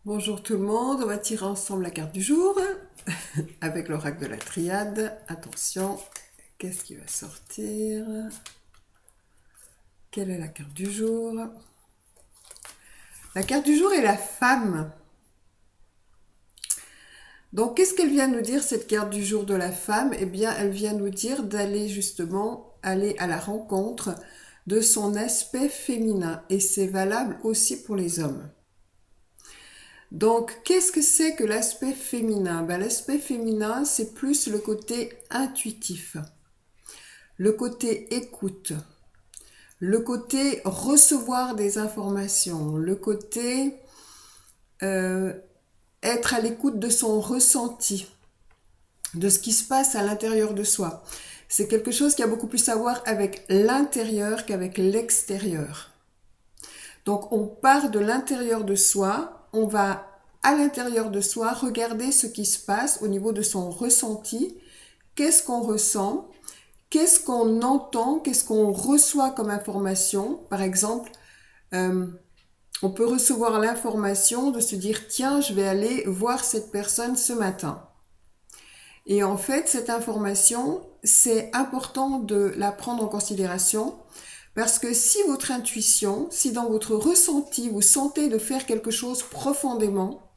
Bonjour tout le monde, on va tirer ensemble la carte du jour avec l'oracle de la triade. Attention, qu'est-ce qui va sortir? Quelle est la carte du jour? La carte du jour est la femme. Donc qu'est-ce qu'elle vient nous dire, cette carte du jour de la femme? Eh bien, elle vient nous dire d'aller justement aller à la rencontre de son aspect féminin, et c'est valable aussi pour les hommes. Donc, qu'est-ce que c'est que l'aspect féminin? L'aspect féminin, c'est plus le côté intuitif, le côté écoute, le côté recevoir des informations, le côté euh, être à l'écoute de son ressenti, de ce qui se passe à l'intérieur de soi. C'est quelque chose qui a beaucoup plus à voir avec l'intérieur qu'avec l'extérieur. Donc, on part de l'intérieur de soi, on va à l'intérieur de soi regarder ce qui se passe au niveau de son ressenti, qu'est-ce qu'on ressent, qu'est-ce qu'on entend, qu'est-ce qu'on reçoit comme information. Par exemple, on peut recevoir l'information de se dire tiens, je vais aller voir cette personne ce matin. Et en fait, cette information, c'est important de la prendre en considération parce que si votre intuition, si dans votre ressenti, vous sentez de faire quelque chose profondément,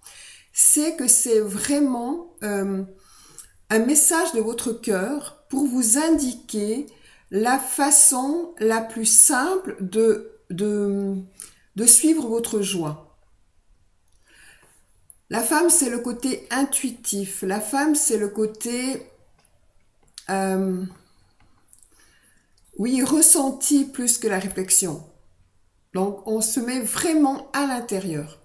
c'est que c'est vraiment un message de votre cœur pour vous indiquer la façon la plus simple de suivre votre joie. La femme, c'est le côté intuitif. La femme, c'est le côté, euh, oui, ressenti plus que la réflexion. Donc, on se met vraiment à l'intérieur.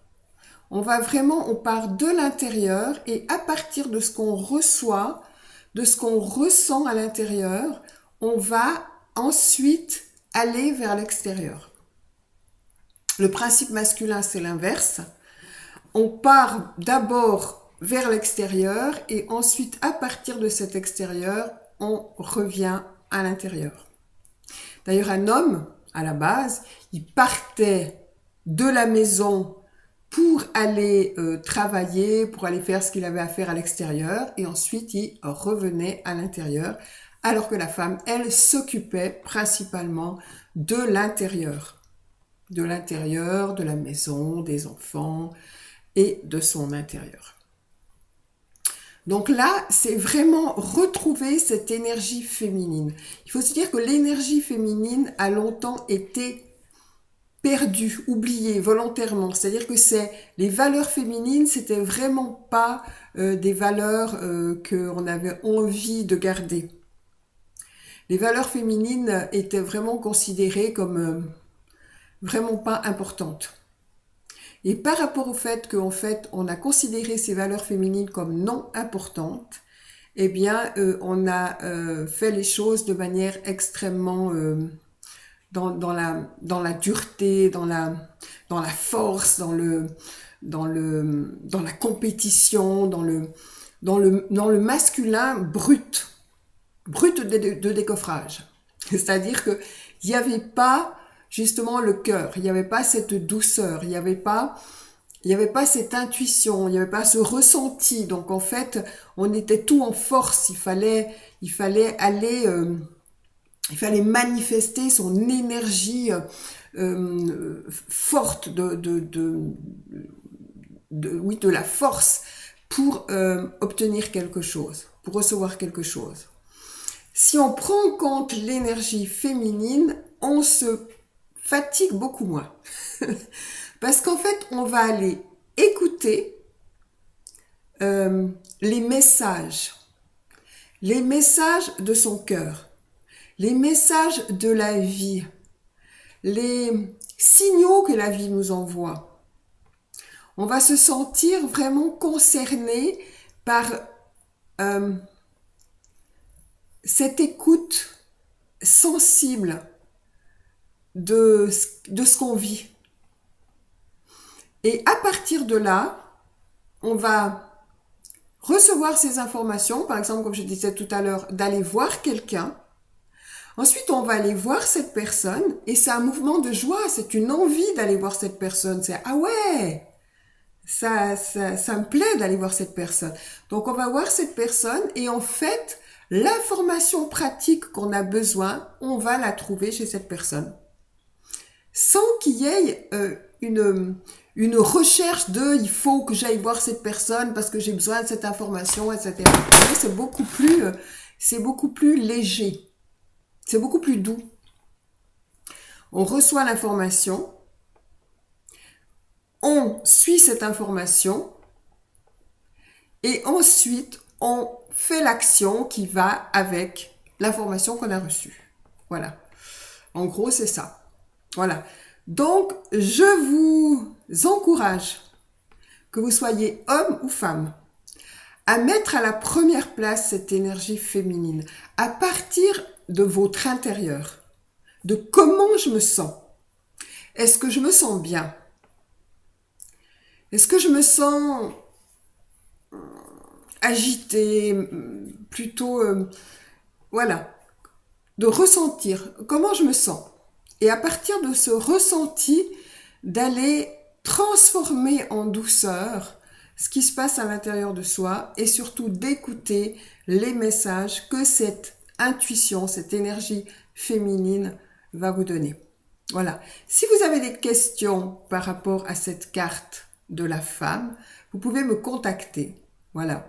On part de l'intérieur et à partir de ce qu'on reçoit, de ce qu'on ressent à l'intérieur, on va ensuite aller vers l'extérieur. Le principe masculin, c'est l'inverse. On part d'abord vers l'extérieur et ensuite, à partir de cet extérieur, on revient à l'intérieur. D'ailleurs, un homme, à la base, il partait de la maison pour aller travailler, pour aller faire ce qu'il avait à faire à l'extérieur, et ensuite il revenait à l'intérieur, alors que la femme, elle, s'occupait principalement de l'intérieur, de la maison, des enfants et de son intérieur. Donc là, c'est vraiment retrouver cette énergie féminine. Il faut se dire que l'énergie féminine a longtemps été perdue, oubliée volontairement. C'est-à-dire que les valeurs féminines, c'était vraiment pas des valeurs qu'on avait envie de garder. Les valeurs féminines étaient vraiment considérées comme vraiment pas importantes. Et par rapport au fait qu'en fait, on a considéré ces valeurs féminines comme non importantes, eh bien, on a fait les choses de manière extrêmement dans la dureté, dans la force, dans la compétition, dans le masculin brut de décoffrage. C'est-à-dire que il n'y avait pas justement le cœur, il n'y avait pas cette douceur, il n'y avait pas cette intuition, il n'y avait pas ce ressenti. Donc en fait, on était tout en force. Il fallait aller, il fallait manifester son énergie forte oui, de la force pour obtenir quelque chose, pour recevoir quelque chose. Si on prend en compte l'énergie féminine, on se fatigue beaucoup moins. Parce qu'en fait, on va aller écouter les messages de son cœur, les messages de la vie, les signaux que la vie nous envoie. On va se sentir vraiment concerné par cette écoute sensible de ce qu'on vit. Et à partir de là, on va recevoir ces informations, par exemple, comme je disais tout à l'heure, d'aller voir quelqu'un. Ensuite, on va aller voir cette personne et c'est un mouvement de joie, c'est une envie d'aller voir cette personne. C'est « Ah ouais !» ça me plaît d'aller voir cette personne. Donc on va voir cette personne et en fait, l'information pratique qu'on a besoin, on va la trouver chez cette personne. Sans qu'il y ait une recherche de il faut que j'aille voir cette personne parce que j'ai besoin de cette information, etc. C'est beaucoup plus léger. C'est beaucoup plus doux. On reçoit l'information, on suit cette information et ensuite on fait l'action qui va avec l'information qu'on a reçue. Voilà. En gros, c'est ça. Voilà. Donc, je vous encourage, que vous soyez homme ou femme, à mettre à la première place cette énergie féminine, à partir de votre intérieur, de comment je me sens. Est-ce que je me sens bien? Est-ce que je me sens agitée, plutôt, voilà, de ressentir comment je me sens. Et à partir de ce ressenti, d'aller transformer en douceur ce qui se passe à l'intérieur de soi et surtout d'écouter les messages que cette intuition, cette énergie féminine va vous donner. Voilà. Si vous avez des questions par rapport à cette carte de la femme, vous pouvez me contacter. Voilà.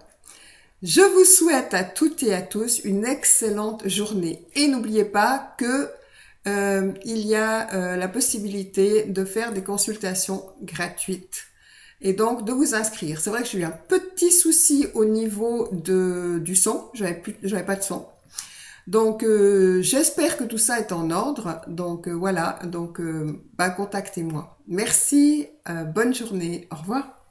Je vous souhaite à toutes et à tous une excellente journée. Et n'oubliez pas que il y a la possibilité de faire des consultations gratuites et donc de vous inscrire. C'est vrai que j'ai eu un petit souci au niveau du son. J'avais pas de son. Donc j'espère que tout ça est en ordre. Donc voilà. Donc contactez-moi. Merci. Bonne journée. Au revoir.